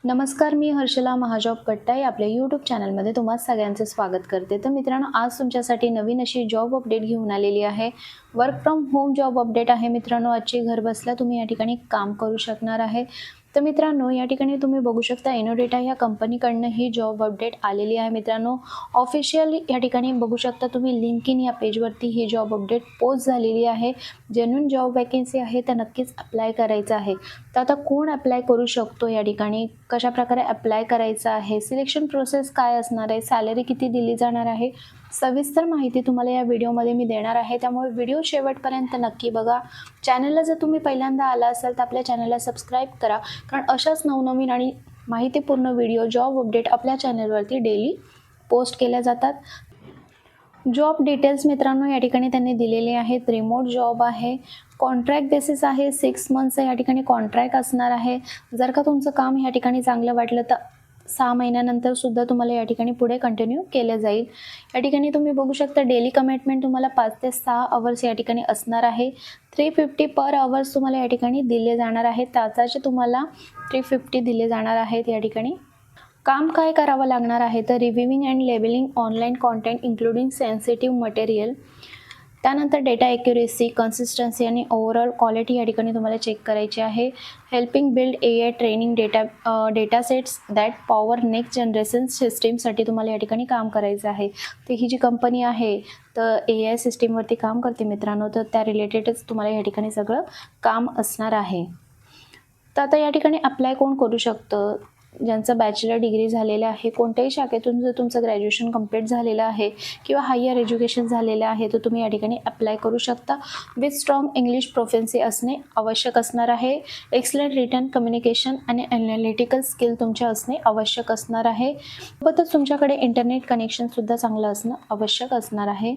नमस्कार, मी हर्षला महाजॉब कट्टाई आपल्या यूट्यूब चॅनलमध्ये तुम्हा सगळ्यांचे स्वागत करते। तर मित्रांनो, आज तुमच्यासाठी नवीन अशी जॉब अपडेट घेऊन आलेली आहे। Work from home job update आहे मित्रांनो। आजची घर बसल्या तुम्ही या ठिकाणी काम करू शकणार आहे। तर मित्रांनो, या ठिकाणी तुम्ही बघू शकता इनोडेटा या कंपनीकडनं ही जॉब अपडेट आलेली आहे मित्रांनो। ऑफिशियली या ठिकाणी बघू शकता तुम्ही लिंक्डइन या पेजवरती ही जॉब अपडेट पोस्ट झालेली आहे। जेन्युइन जॉब वॅकन्सी आहे, तर नक्कीच अप्लाय करायचं आहे। तर आता कोण अप्लाय करू शकतो, या ठिकाणी कशा प्रकारे अप्लाय करायचं आहे, सिलेक्शन प्रोसेस काय असणार आहे, सॅलरी किती दिली जाणार आहे, सविस्तर माहिती तुम्हाला या व्हिडिओमध्ये मी देणार आहे। त्यामुळे व्हिडिओ शेवटपर्यंत नक्की बघा। चॅनलला जर तुम्ही पहिल्यांदा आला असाल तर आपल्या चॅनलला सबस्क्राईब करा, कारण अशाच नवनवीन आणि माहितीपूर्ण व्हिडिओ जॉब अपडेट आपल्या चॅनलवरती डेली पोस्ट केल्या जातात। जॉब डिटेल्स मित्रांनो या ठिकाणी त्यांनी दिलेले आहेत। रिमोट जॉब आहे, कॉन्ट्रॅक्ट बेसिस आहे, 6 मंथ्स या ठिकाणी कॉन्ट्रॅक्ट असणार आहे। जर का तुमचं काम या ठिकाणी चांगलं वाटलं तर 6 महिन्यानंतर सुद्धा तुम्हाला या ठिकाणी पुढे कंटिन्यू केलं जाईल। या ठिकाणी तुम्ही बघू शकता डेली कमिटमेंट तुम्हाला 5 ते 6 आवर्स या ठिकाणी असणार आहे। 350 पर आवर्स तुम्हाला या ठिकाणी दिले जाणार आहेत। तासाचे तुम्हाला 350 दिले जाणार आहेत। या ठिकाणी काम काय करावं लागणार आहे तर reviewing and labelling online content including sensitive material, त्यानंतर डेटा ॲक्युरेसी, कन्सिस्टन्सी आणि ओव्हरऑल क्वालिटी या ठिकाणी तुम्हाला चेक करायची आहे। Helping build AI training data sets that power next generation सिस्टीमसाठी तुम्हाला या ठिकाणी काम करायचं आहे। तर ही जी कंपनी आहे तर AI सिस्टीमवरती काम करते मित्रांनो, तर त्या रिलेटेडच तुम्हाला या ठिकाणी सगळं काम असणार आहे। तर आता या ठिकाणी अप्लाय कोण करू शकतं, ज्यांचं बॅचलर डिग्री झालेलं आहे, कोणत्याही शाखेतून जर तुमचं ग्रॅज्युएशन कंप्लीट झालेलं आहे किंवा हायर एज्युकेशन झालेलं आहे तर तुम्ही या ठिकाणी अप्लाय करू शकता। विथ स्ट्रॉंग इंग्लिश प्रोफिशियन्सी असणे आवश्यक असणार आहे। एक्सलंट रिटन कम्युनिकेशन आणि ॲनालिटिकल स्किल तुमच्या असणे आवश्यक असणार आहे। सोबतच तुमच्याकडे इंटरनेट कनेक्शनसुद्धा चांगलं असणं आवश्यक असणार आहे।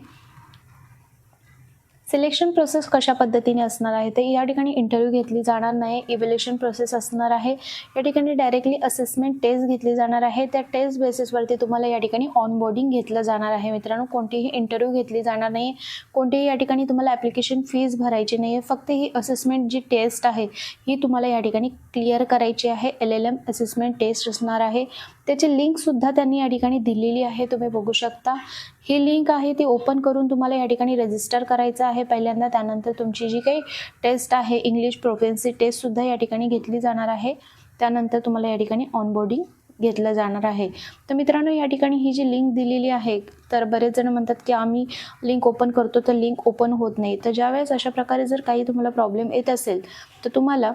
सिलेक्शन प्रोसेस कशा पद्धतीने असणार आहे तर या ठिकाणी इंटरव्ह्यू घेतली जाणार नाही, इव्हॅल्युएशन प्रोसेस असणार आहे। या ठिकाणी डायरेक्टली असेसमेंट टेस्ट घेतली जाणार आहे। त्या टेस्ट बेसिसवरती तुम्हाला या ठिकाणी ऑनबोर्डिंग घेतलं जाणार आहे मित्रांनो। कोणतीही इंटरव्ह्यू घेतली जाणार नाही, कोणतीही या ठिकाणी तुम्हाला ॲप्लिकेशन फीज भरायची नाही आहे। फक्त ही असेसमेंट जी टेस्ट आहे ही तुम्हाला या ठिकाणी क्लिअर करायची आहे। LLM असेसमेंट टेस्ट असणार आहे। त्याची लिंकसुद्धा त्यांनी या ठिकाणी दिलेली आहे, तुम्ही बघू शकता। ही लिंक आहे ती ओपन करून तुम्हाला या ठिकाणी रजिस्टर करायचं आहे पहिल्यांदा। त्यानंतर तुमची जी काही टेस्ट आहे इंग्लिश प्रोफिशियन्सी टेस्टसुद्धा या ठिकाणी घेतली जाणार आहे। त्यानंतर तुम्हाला या ठिकाणी ऑनबोर्डिंग घेतलं जाणार आहे। तर मित्रांनो, या ठिकाणी ही जी लिंक दिलेली आहे तर बरेच जण म्हणतात की आम्ही लिंक ओपन करतो तर लिंक ओपन होत नाही। तर ज्यावेळेस अशा प्रकारे जर काही तुम्हाला प्रॉब्लेम येत असेल तर तुम्हाला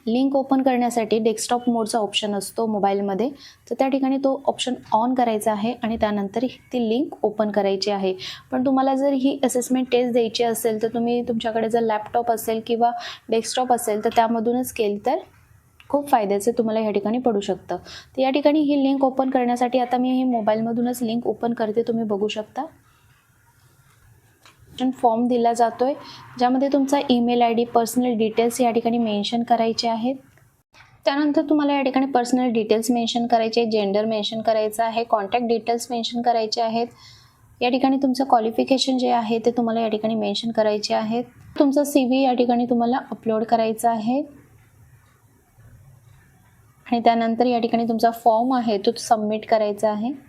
लिंक ओपन करण्यासाठी डेस्कटॉप मोडचा ऑप्शन असतो मोबाईलमध्ये, तर त्या ठिकाणी तो ऑप्शन ऑन करायचा आहे आणि त्यानंतर ती लिंक ओपन करायची आहे। पण तुम्हाला जर ही असेसमेंट टेस्ट द्यायची असेल तर तुम्ही तुमच्याकडे जर लॅपटॉप असेल किंवा डेस्कटॉप असेल तर त्यामधूनच केली तर खूप फायद्याचे तुम्हाला या ठिकाणी पडू शकतं। तर या ठिकाणी ही लिंक ओपन करण्यासाठी आता मी ही मोबाईलमधूनच लिंक ओपन करते, तुम्ही बघू शकता। फॉर्म दिला जातोय ज्यामध्ये तुमचा ईमेल ID, पर्सनल डिटेल्स या ठिकाणी मेन्शन करायचे आहेत। त्यानंतर तुम्हाला या ठिकाणी पर्सनल डिटेल्स मेन्शन करायचे, जेंडर मेन्शन करायचं आहे, कॉन्टॅक्ट डिटेल्स मेन्शन करायचे आहेत। या ठिकाणी तुमचं क्वालिफिकेशन जे आहे ते तुम्हाला या ठिकाणी मेन्शन करायचे आहेत। तुमचा CV या ठिकाणी तुम्हाला अपलोड करायचा आहे आणि त्यानंतर या ठिकाणी तुमचा फॉर्म आहे तो सबमिट करायचा आहे।